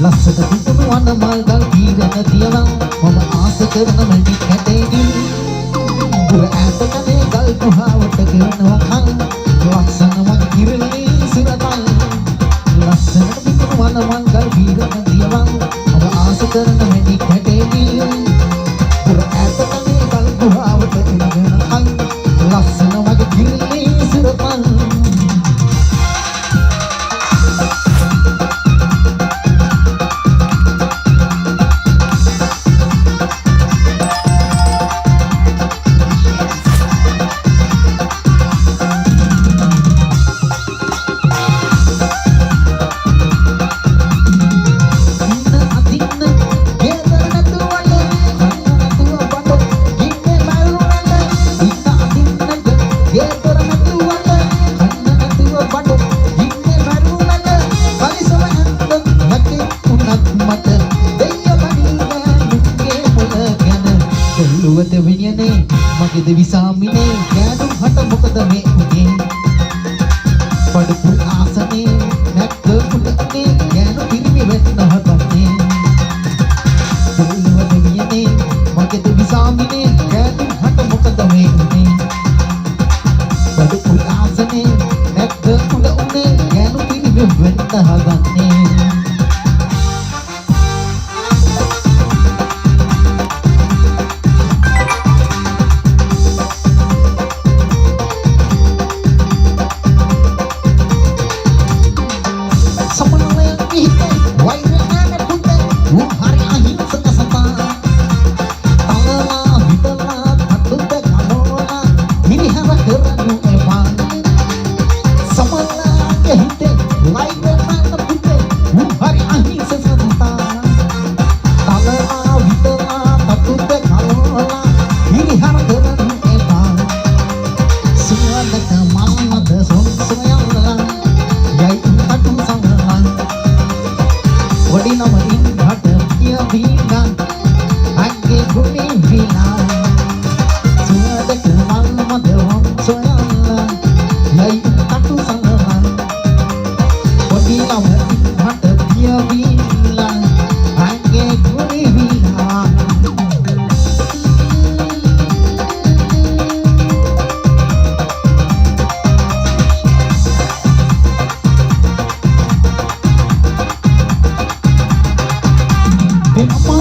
ලස්සට පිටුණු වන මල්ගල් පීරන තියලා මම ආස කරන මැටි කැටේදී දුර ඈත කනේ ගල් ගුහාවට ගෙවනවා ලස්සන මං කිරලේ සුරතල් ලස්සට පිටුණු වන මල්ගල් පීරන තියලා මම ආස කරන මැටි කැටේදී දුර ඈත කනේ ගල් ගුහාවට ගෙවනවා ලස්සන මං කිරලේ සුරතල් මගේ දෙවිසාමිනේ කෑඩුම් හට මොකද මේ උනේ පඩපු ආසනේ නැක්ක පුටනේ ගෑනු පිරිමි වෙන්න හදන්නේ දෙවිව දෙවියනේ මගේ දෙවිසාමිනේ කෑඩුම් හට මොකද මේ උනේ පඩපු ආසනේ නැක්ක පුටනේ ගෑනු පිරිමි වෙන්න හදන්නේ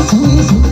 Sweet